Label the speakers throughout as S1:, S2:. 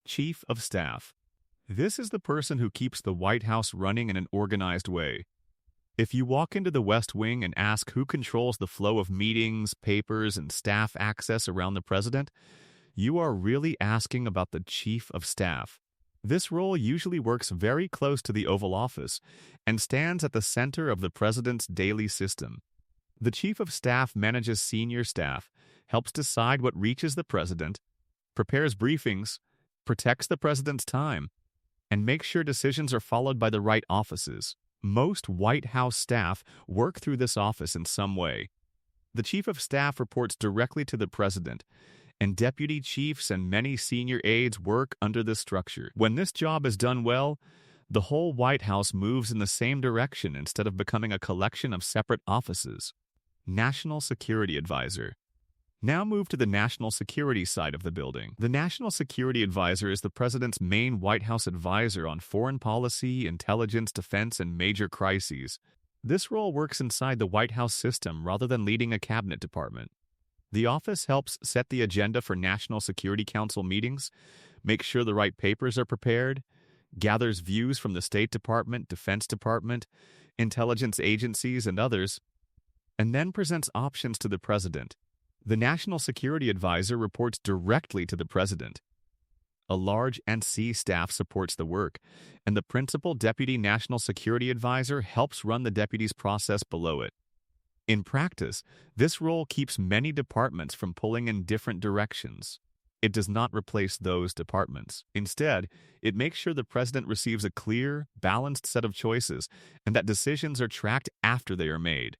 S1: Chief of Staff. This is the person who keeps the White House running in an organized way. If you walk into the West Wing and ask who controls the flow of meetings, papers, and staff access around the president, you are really asking about the Chief of Staff. This role usually works very close to the Oval Office and stands at the center of the president's daily system. The Chief of Staff manages senior staff, helps decide what reaches the president, prepares briefings, protects the president's time, and makes sure decisions are followed by the right offices. Most White House staff work through this office in some way. The Chief of Staff reports directly to the president, and deputy chiefs and many senior aides work under this structure. When this job is done well, the whole White House moves in the same direction instead of becoming a collection of separate offices. National Security Advisor. Now move to the national security side of the building. The National Security Advisor is the president's main White House advisor on foreign policy, intelligence, defense, and major crises. This role works inside the White House system rather than leading a cabinet department. The office helps set the agenda for National Security Council meetings, makes sure the right papers are prepared, gathers views from the State Department, Defense Department, intelligence agencies, and others, and then presents options to the president. The National Security Advisor reports directly to the president. A large NC staff supports the work, and the principal deputy National Security Advisor helps run the deputy's process below it. In practice, this role keeps many departments from pulling in different directions. It does not replace those departments. Instead, it makes sure the president receives a clear, balanced set of choices and that decisions are tracked after they are made.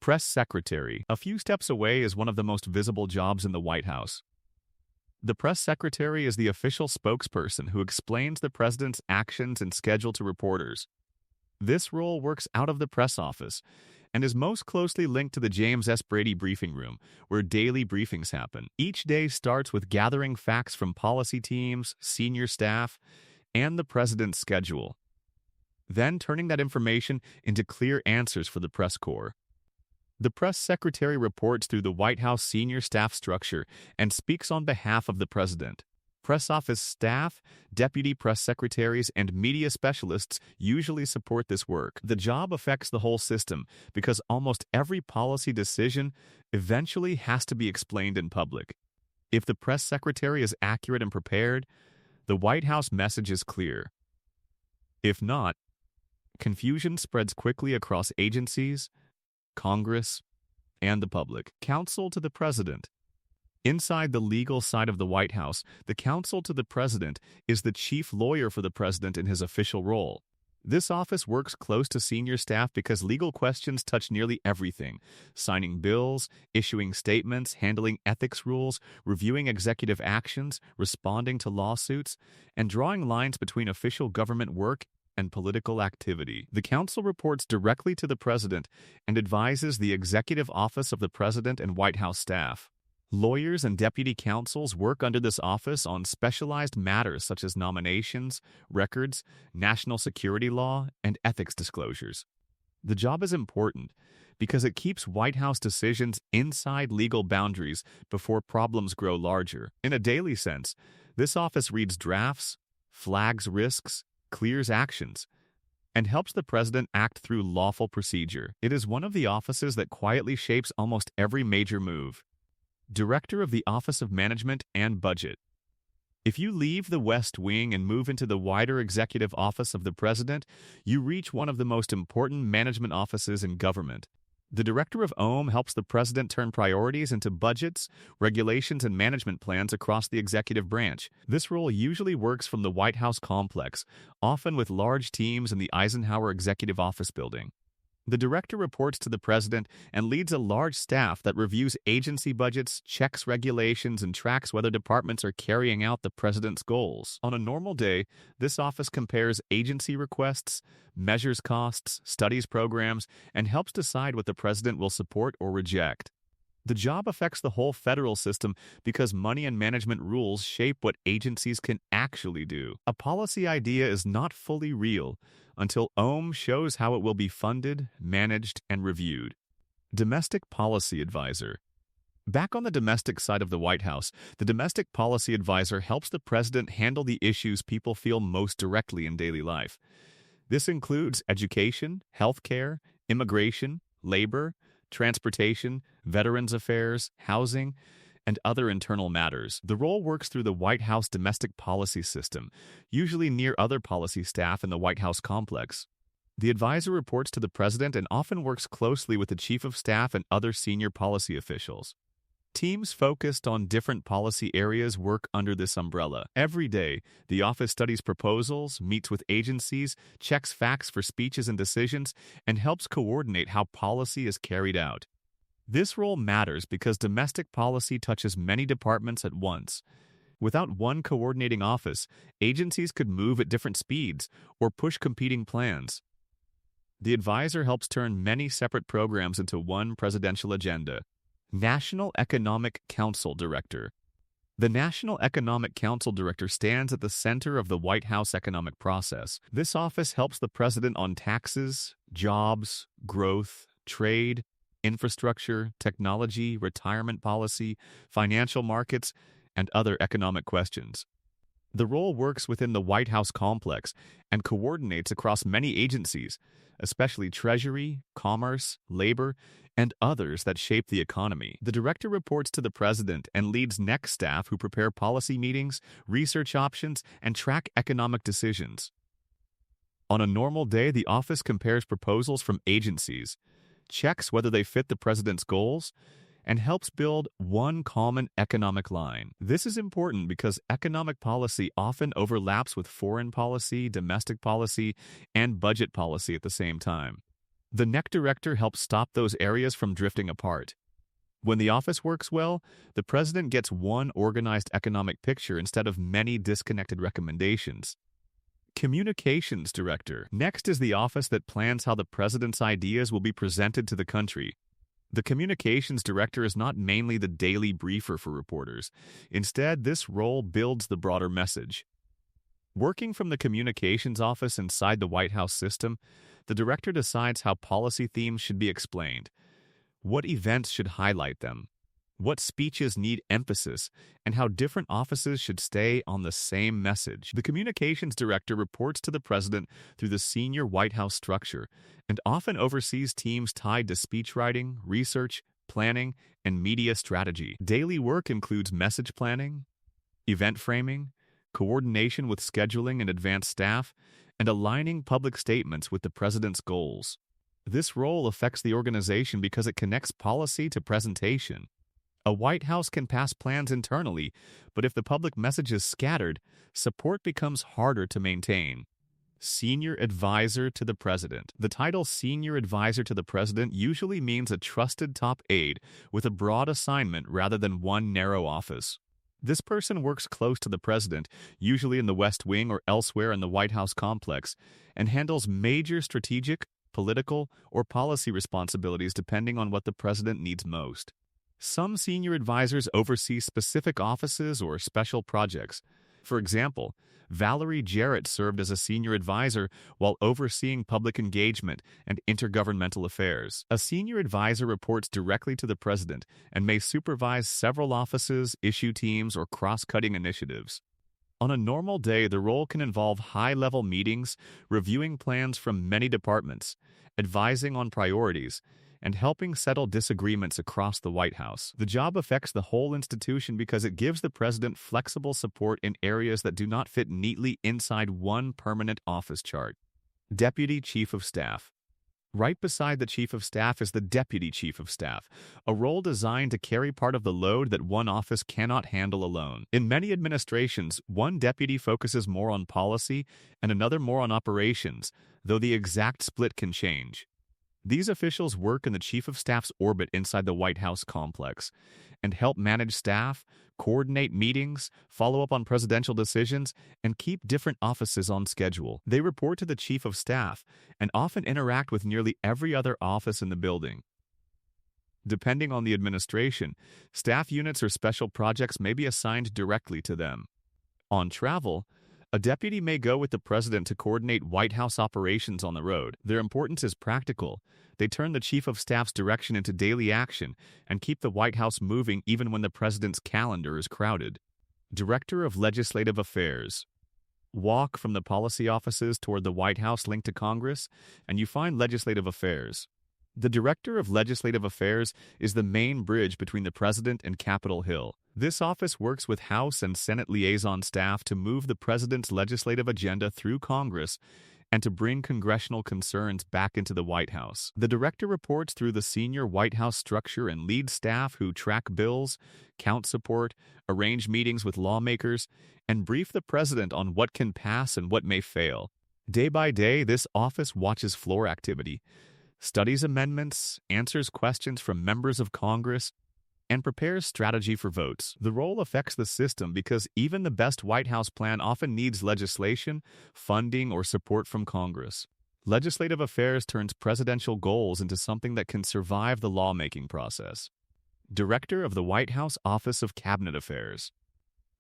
S1: Press Secretary. A few steps away is one of the most visible jobs in the White House. The press secretary is the official spokesperson who explains the president's actions and schedule to reporters. This role works out of the press office and is most closely linked to the James S. Brady briefing room, where daily briefings happen. Each day starts with gathering facts from policy teams, senior staff, and the president's schedule, then turning that information into clear answers for the press corps. The press secretary reports through the White House senior staff structure and speaks on behalf of the president. Press office staff, deputy press secretaries, and media specialists usually support this work. The job affects the whole system because almost every policy decision eventually has to be explained in public. If the press secretary is accurate and prepared, the White House message is clear. If not, confusion spreads quickly across agencies, Congress, and the public. Counsel to the President. Inside the legal side of the White House, the counsel to the president is the chief lawyer for the president in his official role. This office works close to senior staff because legal questions touch nearly everything: signing bills, issuing statements, handling ethics rules, reviewing executive actions, responding to lawsuits, and drawing lines between official government work and political activity. The counsel reports directly to the president and advises the executive office of the president and White House staff. Lawyers and deputy counsels work under this office on specialized matters such as nominations, records, national security law, and ethics disclosures. The job is important because it keeps White House decisions inside legal boundaries before problems grow larger. In a daily sense, this office reads drafts, flags risks, clears actions, and helps the president act through lawful procedure. It is one of the offices that quietly shapes almost every major move. Director of the Office of Management and Budget. If you leave the West Wing and move into the wider executive office of the president, you reach one of the most important management offices in government. The Director of OM helps the president turn priorities into budgets, regulations, and management plans across the executive branch. This role usually works from the White House complex, often with large teams in the Eisenhower Executive Office building. The director reports to the president and leads a large staff that reviews agency budgets, checks regulations, and tracks whether departments are carrying out the president's goals. On a normal day, this office compares agency requests, measures costs, studies programs, and helps decide what the president will support or reject. The job affects the whole federal system because money and management rules shape what agencies can actually do. A policy idea is not fully real until OM shows how it will be funded, managed, and reviewed. Domestic Policy Advisor. Back on the domestic side of the White House, the domestic policy advisor helps the president handle the issues people feel most directly in daily life. This includes education, healthcare, immigration, labor, transportation, veterans affairs, housing, and other internal matters. The role works through the White House domestic policy system, usually near other policy staff in the White House complex. The advisor reports to the president and often works closely with the chief of staff and other senior policy officials. Teams focused on different policy areas work under this umbrella. Every day, the office studies proposals, meets with agencies, checks facts for speeches and decisions, and helps coordinate how policy is carried out. This role matters because domestic policy touches many departments at once. Without one coordinating office, agencies could move at different speeds or push competing plans. The advisor helps turn many separate programs into one presidential agenda. National Economic Council Director. The National Economic Council Director stands at the center of the White House economic process. This office helps the president on taxes, jobs, growth, trade, infrastructure, technology, retirement policy, financial markets, and other economic questions. The role works within the White House complex and coordinates across many agencies, especially Treasury, Commerce, Labor, and others that shape the economy. The director reports to the president and leads next staff who prepare policy meetings, research options, and track economic decisions. On a normal day, the office compares proposals from agencies, checks whether they fit the president's goals, and helps build one common economic line. This is important because economic policy often overlaps with foreign policy, domestic policy, and budget policy at the same time. The NEC director helps stop those areas from drifting apart. When the office works well, the president gets one organized economic picture instead of many disconnected recommendations. Communications Director. Next is the office that plans how the president's ideas will be presented to the country. The Communications Director is not mainly the daily briefer for reporters. Instead, this role builds the broader message. Working from the communications office inside the White House system, the director decides how policy themes should be explained, what events should highlight them, what speeches need emphasis, and how different offices should stay on the same message. The communications director reports to the president through the senior White House structure and often oversees teams tied to speechwriting, research, planning, and media strategy. Daily work includes message planning, event framing, coordination with scheduling and advanced staff, and aligning public statements with the president's goals. This role affects the organization because it connects policy to presentation. A White House can pass plans internally, but if the public message is scattered, support becomes harder to maintain. Senior Advisor to the President. The title Senior Advisor to the President usually means a trusted top aide with a broad assignment rather than one narrow office. This person works close to the president, usually in the West Wing or elsewhere in the White House complex, and handles major strategic, political, or policy responsibilities depending on what the president needs most. Some senior advisors oversee specific offices or special projects. For example, Valerie Jarrett served as a senior advisor while overseeing public engagement and intergovernmental affairs. A senior advisor reports directly to the president and may supervise several offices, issue teams, or cross-cutting initiatives. On a normal day, the role can involve high-level meetings, reviewing plans from many departments, advising on priorities, and helping settle disagreements across the White House. The job affects the whole institution because it gives the president flexible support in areas that do not fit neatly inside one permanent office chart. Deputy Chief of Staff. Right beside the Chief of Staff is the Deputy Chief of Staff, a role designed to carry part of the load that one office cannot handle alone. In many administrations, one deputy focuses more on policy and another more on operations, though the exact split can change. These officials work in the Chief of Staff's orbit inside the White House complex and help manage staff, coordinate meetings, follow up on presidential decisions, and keep different offices on schedule. They report to the Chief of Staff and often interact with nearly every other office in the building. Depending on the administration, staff units or special projects may be assigned directly to them. On travel, A deputy may go with the president to coordinate White House operations on the road. Their importance is practical. They turn the chief of staff's direction into daily action and keep the White House moving even when the president's calendar is crowded. Director of Legislative Affairs. Walk from the policy offices toward the White House linked to Congress, and you find Legislative Affairs. The Director of Legislative Affairs is the main bridge between the President and Capitol Hill. This office works with House and Senate liaison staff to move the President's legislative agenda through Congress and to bring congressional concerns back into the White House. The Director reports through the senior White House structure and leads staff who track bills, count support, arrange meetings with lawmakers, and brief the President on what can pass and what may fail. Day by day, this office watches floor activity, studies amendments, answers questions from members of Congress, and prepares strategy for votes. The role affects the system because even the best White House plan often needs legislation, funding, or support from Congress. Legislative Affairs turns presidential goals into something that can survive the lawmaking process. Director of the White House Office of Cabinet Affairs.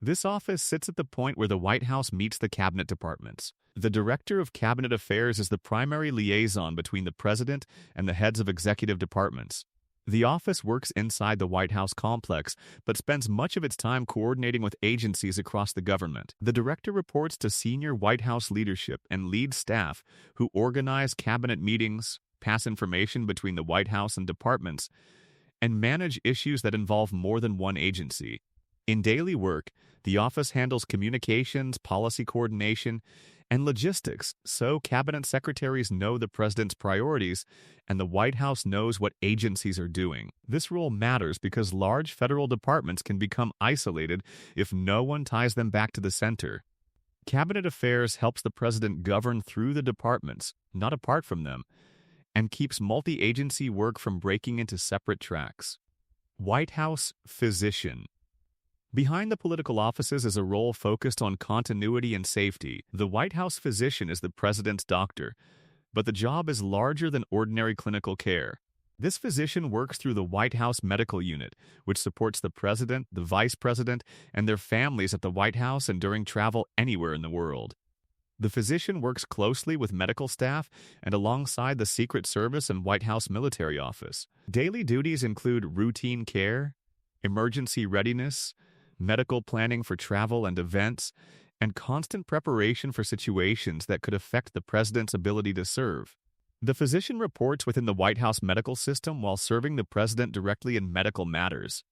S1: This office sits at the point where the White House meets the cabinet departments. The Director of Cabinet Affairs is the primary liaison between the President and the heads of executive departments. The office works inside the White House complex, but spends much of its time coordinating with agencies across the government. The Director reports to senior White House leadership and leads staff who organize cabinet meetings, pass information between the White House and departments, and manage issues that involve more than one agency. In daily work, the office handles communications, policy coordination, and logistics, so cabinet secretaries know the president's priorities and the White House knows what agencies are doing. This role matters because large federal departments can become isolated if no one ties them back to the center. Cabinet Affairs helps the president govern through the departments, not apart from them, and keeps multi-agency work from breaking into separate tracks. White House Physician. Behind the political offices is a role focused on continuity and safety. The White House physician is the president's doctor, but the job is larger than ordinary clinical care. This physician works through the White House Medical Unit, which supports the president, the vice president, and their families at the White House and during travel anywhere in the world. The physician works closely with medical staff and alongside the Secret Service and White House Military Office. Daily duties include routine care, emergency readiness, medical planning for travel and events, and constant preparation for situations that could affect the president's ability to serve. The physician reports within the White House medical system while serving the president directly in medical matters.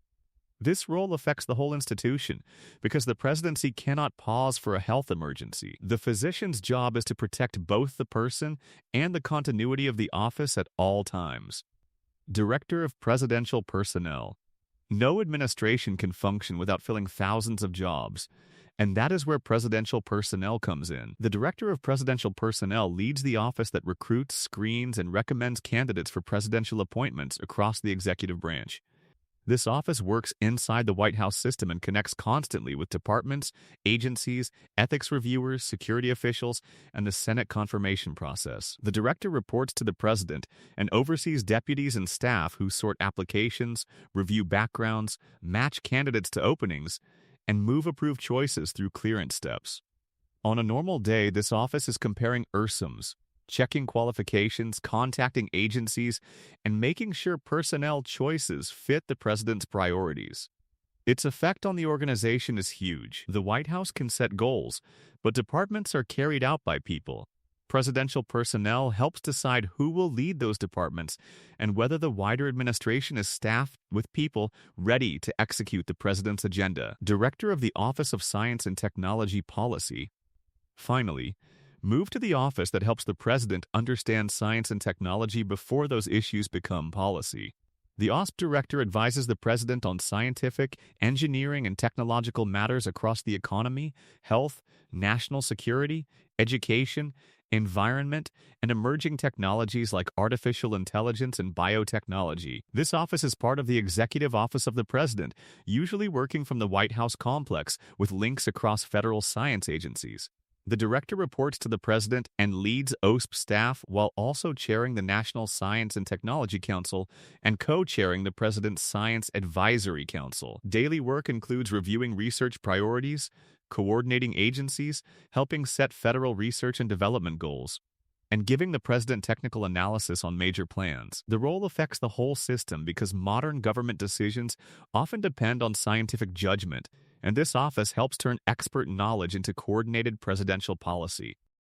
S1: This role affects the whole institution because the presidency cannot pause for a health emergency. The physician's job is to protect both the person and the continuity of the office at all times. Director of Presidential Personnel. No administration can function without filling thousands of jobs, and that is where presidential personnel comes in. The Director of Presidential Personnel leads the office that recruits, screens, and recommends candidates for presidential appointments across the executive branch. This office works inside the White House system and connects constantly with departments, agencies, ethics reviewers, security officials, and the Senate confirmation process. The director reports to the president and oversees deputies and staff who sort applications, review backgrounds, match candidates to openings, and move approved choices through clearance steps. On a normal day, this office is comparing IRSMs, checking qualifications, contacting agencies, and making sure personnel choices fit the president's priorities. Its effect on the organization is huge. The White House can set goals, but departments are carried out by people. Presidential personnel helps decide who will lead those departments and whether the wider administration is staffed with people ready to execute the president's agenda. Director of the Office of Science and Technology Policy. Finally, move to the office that helps the president understand science and technology before those issues become policy. The OSP director advises the president on scientific, engineering, and technological matters across the economy, health, national security, education, environment, and emerging technologies like artificial intelligence and biotechnology. This office is part of the Executive Office of the President, usually working from the White House complex with links across federal science agencies. The director reports to the president and leads OSP staff while also chairing the National Science and Technology Council and co-chairing the president's Science Advisory Council. Daily work includes reviewing research priorities, coordinating agencies, helping set federal research and development goals, and giving the president technical analysis on major plans. The role affects the whole system because modern government decisions often depend on scientific judgment, and this office helps turn expert knowledge into coordinated presidential policy.